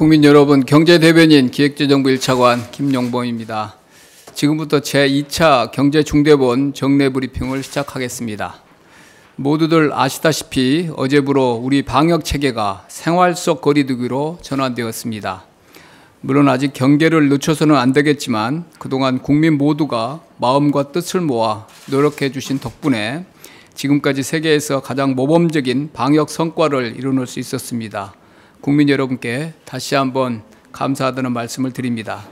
국민 여러분, 경제대변인 기획재정부 1차관 김용범입니다. 지금부터 제2차 경제중대본 정례브리핑을 시작하겠습니다. 모두들 아시다시피 어제부로 우리 방역체계가 생활 속 거리두기로 전환되었습니다. 물론 아직 경계를 늦춰서는 안 되겠지만 그동안 국민 모두가 마음과 뜻을 모아 노력해 주신 덕분에 지금까지 세계에서 가장 모범적인 방역 성과를 이뤄낼 수 있었습니다. 국민 여러분께 다시 한번 감사하다는 말씀을 드립니다.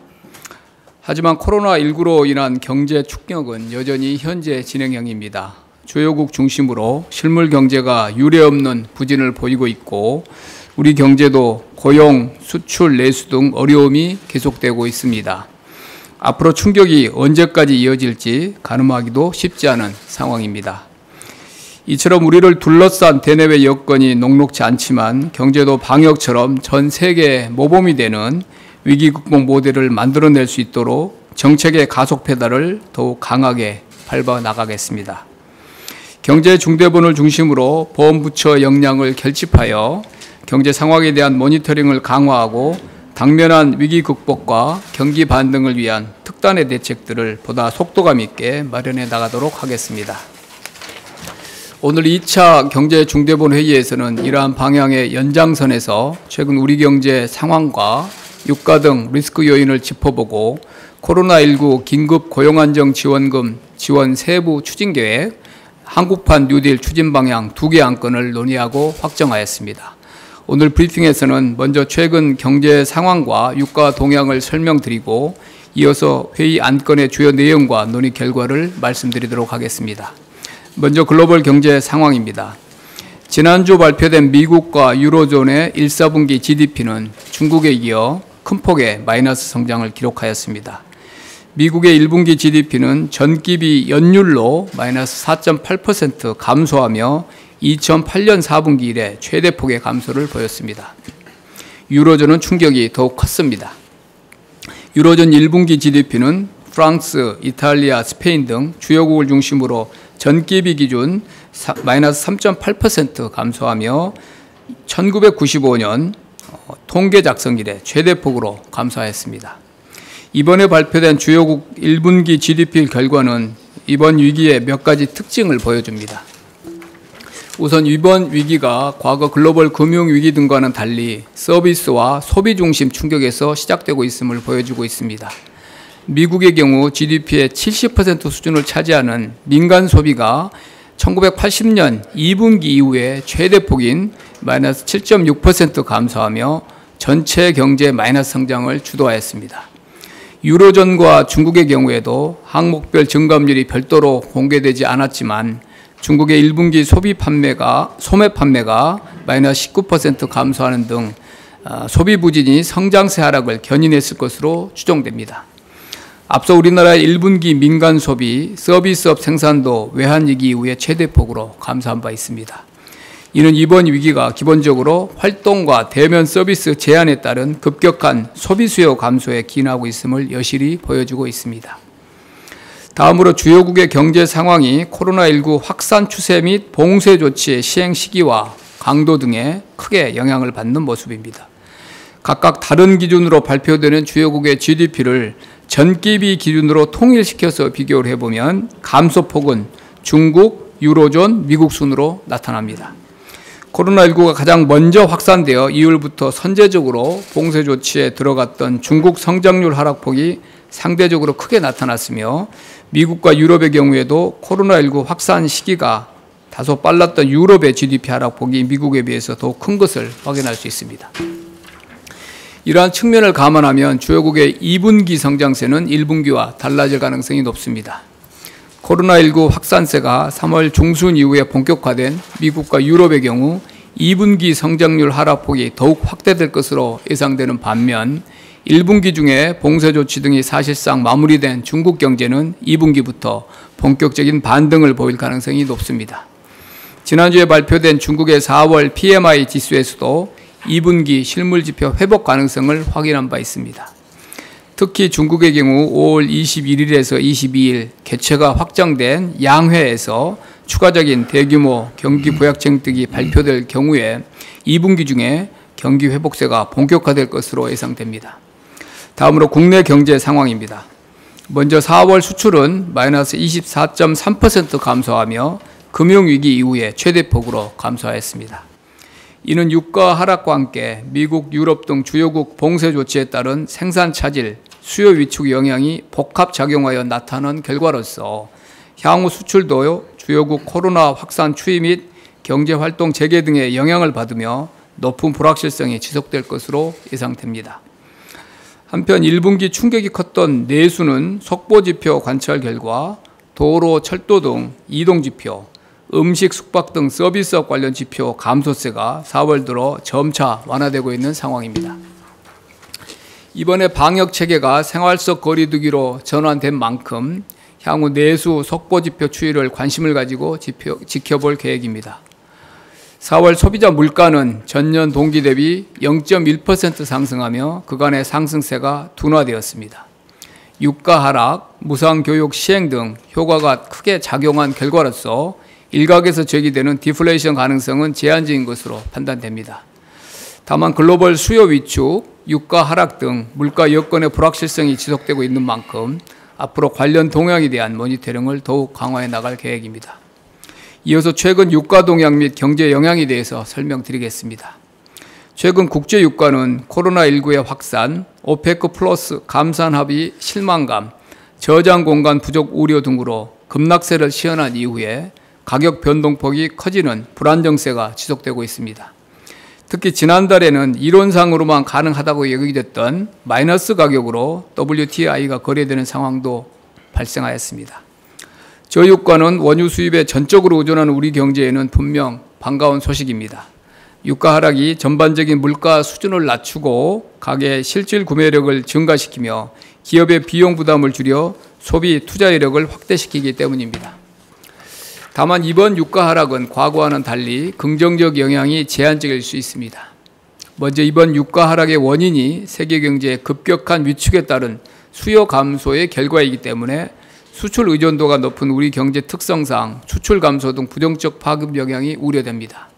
하지만 코로나19로 인한 경제 충격은 여전히 현재 진행형입니다. 주요국 중심으로 실물 경제가 유례없는 부진을 보이고 있고 우리 경제도 고용, 수출, 내수 등 어려움이 계속되고 있습니다. 앞으로 충격이 언제까지 이어질지 가늠하기도 쉽지 않은 상황입니다. 이처럼 우리를 둘러싼 대내외 여건이 녹록지 않지만 경제도 방역처럼 전 세계의 모범이 되는 위기 극복 모델을 만들어낼 수 있도록 정책의 가속 페달을 더욱 강하게 밟아 나가겠습니다. 경제중대본을 중심으로 보건부처 역량을 결집하여 경제 상황에 대한 모니터링을 강화하고 당면한 위기 극복과 경기 반등을 위한 특단의 대책들을 보다 속도감 있게 마련해 나가도록 하겠습니다. 오늘 2차 경제중대본 회의에서는 이러한 방향의 연장선에서 최근 우리 경제 상황과 유가 등 리스크 요인을 짚어보고 코로나19 긴급 고용안정지원금 지원 세부 추진계획, 한국판 뉴딜 추진 방향 2개 안건을 논의하고 확정하였습니다. 오늘 브리핑에서는 먼저 최근 경제 상황과 유가 동향을 설명드리고 이어서 회의 안건의 주요 내용과 논의 결과를 말씀드리도록 하겠습니다. 먼저 글로벌 경제 상황입니다. 지난주 발표된 미국과 유로존의 1, 4분기 GDP는 중국에 이어 큰 폭의 마이너스 성장을 기록하였습니다. 미국의 1분기 GDP는 전기비 연율로 마이너스 4.8% 감소하며 2008년 4분기 이래 최대폭의 감소를 보였습니다. 유로존은 충격이 더욱 컸습니다. 유로존 1분기 GDP는 프랑스, 이탈리아, 스페인 등 주요국을 중심으로 전기비 기준 마이너스 3.8% 감소하며 1995년 통계 작성 이래 최대폭으로 감소하였습니다. 이번에 발표된 주요국 1분기 GDP 결과는 이번 위기의 몇 가지 특징을 보여줍니다. 우선 이번 위기가 과거 글로벌 금융위기 등과는 달리 서비스와 소비 중심 충격에서 시작되고 있음을 보여주고 있습니다. 미국의 경우 GDP의 70% 수준을 차지하는 민간 소비가 1980년 2분기 이후에 최대폭인 마이너스 7.6% 감소하며 전체 경제 마이너스 성장을 주도하였습니다. 유로존과 중국의 경우에도 항목별 증감률이 별도로 공개되지 않았지만 중국의 1분기 소매 판매가 마이너스 19% 감소하는 등 소비 부진이 성장세 하락을 견인했을 것으로 추정됩니다. 앞서 우리나라의 1분기 민간 소비, 서비스업 생산도 외환위기 이후에 최대폭으로 감소한 바 있습니다. 이는 이번 위기가 기본적으로 활동과 대면 서비스 제한에 따른 급격한 소비 수요 감소에 기인하고 있음을 여실히 보여주고 있습니다. 다음으로 주요국의 경제 상황이 코로나19 확산 추세 및 봉쇄 조치의 시행 시기와 강도 등에 크게 영향을 받는 모습입니다. 각각 다른 기준으로 발표되는 주요국의 GDP를 전기비 기준으로 통일시켜서 비교를 해보면 감소폭은 중국, 유로존, 미국 순으로 나타납니다. 코로나19가 가장 먼저 확산되어 2월부터 선제적으로 봉쇄 조치에 들어갔던 중국 성장률 하락폭이 상대적으로 크게 나타났으며 미국과 유럽의 경우에도 코로나19 확산 시기가 다소 빨랐던 유럽의 GDP 하락폭이 미국에 비해서 더 큰 것을 확인할 수 있습니다. 이러한 측면을 감안하면 주요국의 2분기 성장세는 1분기와 달라질 가능성이 높습니다. 코로나19 확산세가 3월 중순 이후에 본격화된 미국과 유럽의 경우 2분기 성장률 하락폭이 더욱 확대될 것으로 예상되는 반면 1분기 중에 봉쇄 조치 등이 사실상 마무리된 중국 경제는 2분기부터 본격적인 반등을 보일 가능성이 높습니다. 지난주에 발표된 중국의 4월 PMI 지수에서도 2분기 실물지표 회복 가능성을 확인한 바 있습니다. 특히 중국의 경우 5월 21일에서 22일 개최가 확정된 양회에서 추가적인 대규모 경기 부양책 등이 발표될 경우에 2분기 중에 경기 회복세가 본격화될 것으로 예상됩니다. 다음으로 국내 경제 상황입니다. 먼저 4월 수출은 마이너스 24.3% 감소하며 금융위기 이후에 최대폭으로 감소하였습니다. 이는 유가 하락과 함께 미국, 유럽 등 주요국 봉쇄 조치에 따른 생산 차질, 수요 위축 영향이 복합작용하여 나타난 결과로서 향후 수출도 주요국 코로나 확산 추이 및 경제활동 재개 등의 영향을 받으며 높은 불확실성이 지속될 것으로 예상됩니다. 한편 1분기 충격이 컸던 내수는 속보지표 관찰 결과 도로, 철도 등 이동지표, 음식, 숙박 등 서비스업 관련 지표 감소세가 4월 들어 점차 완화되고 있는 상황입니다. 이번에 방역체계가 생활 속 거리두기로 전환된 만큼 향후 내수 속보지표 추이를 관심을 가지고 지켜볼 계획입니다. 4월 소비자 물가는 전년 동기 대비 0.1% 상승하며 그간의 상승세가 둔화되었습니다. 유가 하락, 무상교육 시행 등 효과가 크게 작용한 결과로서 일각에서 제기되는 디플레이션 가능성은 제한적인 것으로 판단됩니다. 다만 글로벌 수요 위축, 유가 하락 등 물가 여건의 불확실성이 지속되고 있는 만큼 앞으로 관련 동향에 대한 모니터링을 더욱 강화해 나갈 계획입니다. 이어서 최근 유가 동향 및 경제 영향에 대해서 설명드리겠습니다. 최근 국제 유가는 코로나19의 확산, 오페크 플러스 감산 합의 실망감, 저장 공간 부족 우려 등으로 급락세를 시현한 이후에 가격 변동폭이 커지는 불안정세가 지속되고 있습니다. 특히 지난달에는 이론상으로만 가능하다고 여겨졌던 마이너스 가격으로 WTI가 거래되는 상황도 발생하였습니다. 저유가는 원유 수입에 전적으로 의존하는 우리 경제에는 분명 반가운 소식입니다. 유가 하락이 전반적인 물가 수준을 낮추고 가계의 실질 구매력을 증가시키며 기업의 비용 부담을 줄여 소비 투자 여력을 확대시키기 때문입니다. 다만 이번 유가 하락은 과거와는 달리 긍정적 영향이 제한적일 수 있습니다. 먼저 이번 유가 하락의 원인이 세계 경제의 급격한 위축에 따른 수요 감소의 결과이기 때문에 수출 의존도가 높은 우리 경제 특성상 수출 감소 등 부정적 파급 영향이 우려됩니다.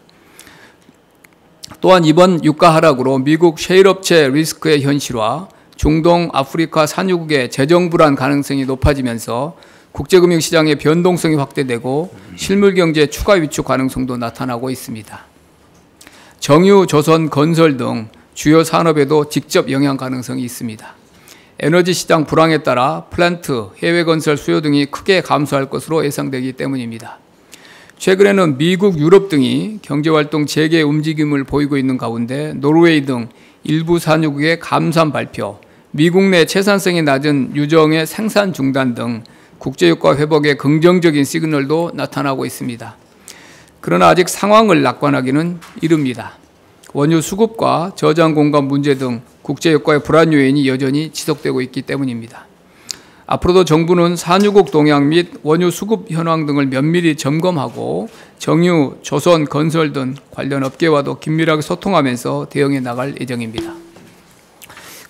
또한 이번 유가 하락으로 미국 셰일업체 리스크의 현실화, 중동, 아프리카 산유국의 재정 불안 가능성이 높아지면서 국제금융시장의 변동성이 확대되고 실물경제 추가 위축 가능성도 나타나고 있습니다. 정유, 조선, 건설 등 주요 산업에도 직접 영향 가능성이 있습니다. 에너지 시장 불황에 따라 플랜트, 해외 건설 수요 등이 크게 감소할 것으로 예상되기 때문입니다. 최근에는 미국, 유럽 등이 경제활동 재개 움직임을 보이고 있는 가운데 노르웨이 등 일부 산유국의 감산 발표, 미국 내 채산성이 낮은 유정의 생산 중단 등 국제유가 회복의 긍정적인 시그널도 나타나고 있습니다. 그러나 아직 상황을 낙관하기는 이릅니다. 원유 수급과 저장 공간 문제 등 국제유가의 불안 요인이 여전히 지속되고 있기 때문입니다. 앞으로도 정부는 산유국 동향 및 원유 수급 현황 등을 면밀히 점검하고 정유, 조선, 건설 등 관련 업계와도 긴밀하게 소통하면서 대응해 나갈 예정입니다.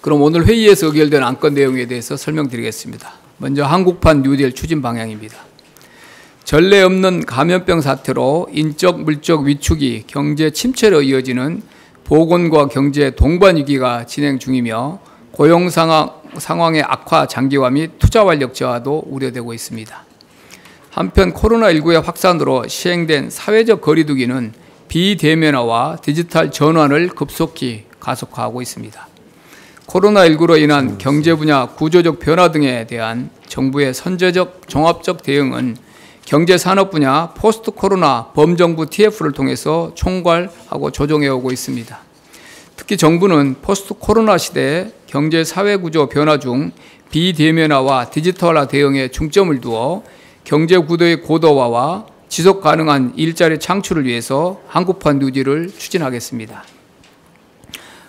그럼 오늘 회의에서 의결된 안건 내용에 대해서 설명드리겠습니다. 먼저 한국판 뉴딜 추진 방향입니다. 전례 없는 감염병 사태로 인적, 물적 위축이 경제 침체로 이어지는 보건과 경제 동반 위기가 진행 중이며 고용 상황의 악화 장기화 및 투자 활력 저하도 우려되고 있습니다. 한편 코로나19의 확산으로 시행된 사회적 거리두기는 비대면화와 디지털 전환을 급속히 가속화하고 있습니다. 코로나19로 인한 경제 분야 구조적 변화 등에 대한 정부의 선제적 종합적 대응은 경제 산업 분야 포스트 코로나 범정부 TF를 통해서 총괄하고 조정해 오고 있습니다. 특히 정부는 포스트 코로나 시대의 경제 사회 구조 변화 중 비대면화와 디지털화 대응에 중점을 두어 경제 구도의 고도화와 지속 가능한 일자리 창출을 위해서 한국판 뉴딜을 추진하겠습니다.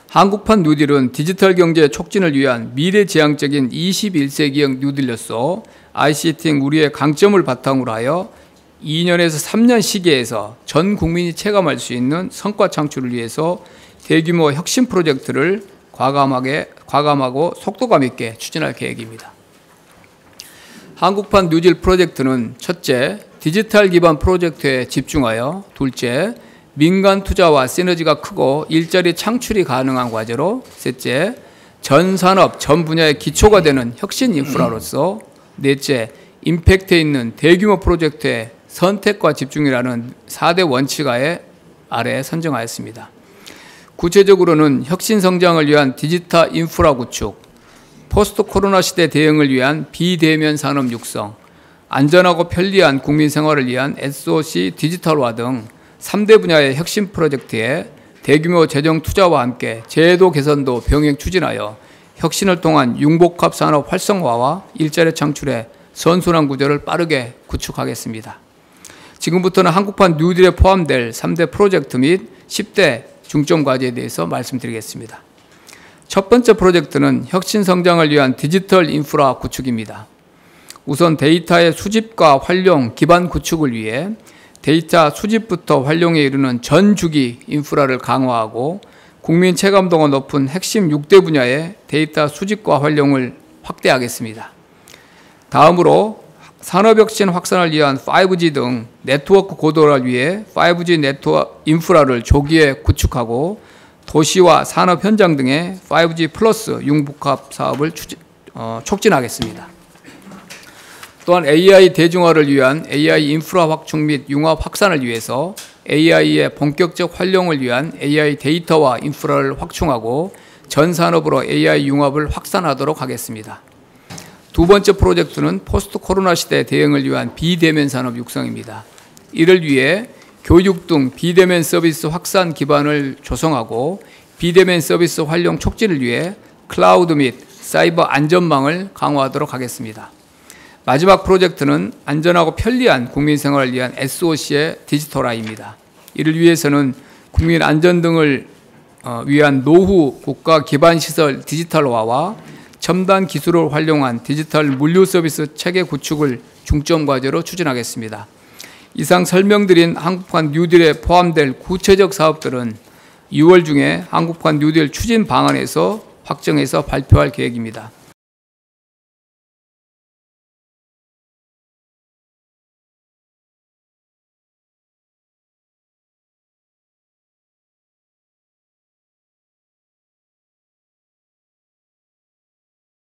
한국판 뉴딜은 디지털 경제 촉진을 위한 미래지향적인 21세기형 뉴딜로서 ICT는 우리의 강점을 바탕으로 하여 2년에서 3년 시기에서 전 국민이 체감할 수 있는 성과 창출을 위해서 대규모 혁신 프로젝트를 과감하고 속도감 있게 추진할 계획입니다. 한국판 뉴딜 프로젝트는 첫째, 디지털 기반 프로젝트에 집중하여 둘째, 민간 투자와 시너지가 크고 일자리 창출이 가능한 과제로, 셋째, 전 산업, 전 분야의 기초가 되는 혁신 인프라로서, 넷째, 임팩트 있는 대규모 프로젝트의 선택과 집중이라는 4대 원칙하에 아래 선정하였습니다. 구체적으로는 혁신 성장을 위한 디지털 인프라 구축, 포스트 코로나 시대 대응을 위한 비대면 산업 육성, 안전하고 편리한 국민 생활을 위한 SOC 디지털화 등 3대 분야의 혁신 프로젝트에 대규모 재정 투자와 함께 제도 개선도 병행 추진하여 혁신을 통한 융복합 산업 활성화와 일자리 창출의 선순환 구조를 빠르게 구축하겠습니다. 지금부터는 한국판 뉴딜에 포함될 3대 프로젝트 및 10대 중점 과제에 대해서 말씀드리겠습니다. 첫 번째 프로젝트는 혁신 성장을 위한 디지털 인프라 구축입니다. 우선 데이터의 수집과 활용 기반 구축을 위해 데이터 수집부터 활용에 이르는 전 주기 인프라를 강화하고 국민 체감도가 높은 핵심 6대 분야의 데이터 수집과 활용을 확대하겠습니다. 다음으로 산업혁신 확산을 위한 5G 등 네트워크 고도화를 위해 5G 네트워크 인프라를 조기에 구축하고 도시와 산업 현장 등의 5G 플러스 융복합 사업을 촉진하겠습니다. 또한 AI 대중화를 위한 AI 인프라 확충 및 융합 확산을 위해서 AI의 본격적 활용을 위한 AI 데이터와 인프라를 확충하고 전 산업으로 AI 융합을 확산하도록 하겠습니다. 두 번째 프로젝트는 포스트 코로나 시대 대응을 위한 비대면 산업 육성입니다. 이를 위해 교육 등 비대면 서비스 확산 기반을 조성하고 비대면 서비스 활용 촉진을 위해 클라우드 및 사이버 안전망을 강화하도록 하겠습니다. 마지막 프로젝트는 안전하고 편리한 국민 생활을 위한 SOC의 디지털화입니다. 이를 위해서는 국민 안전 등을 위한 노후 국가 기반 시설 디지털화와 첨단 기술을 활용한 디지털 물류 서비스 체계 구축을 중점 과제로 추진하겠습니다. 이상 설명드린 한국판 뉴딜에 포함될 구체적 사업들은 2월 중에 한국판 뉴딜 추진 방안에서 확정해서 발표할 계획입니다.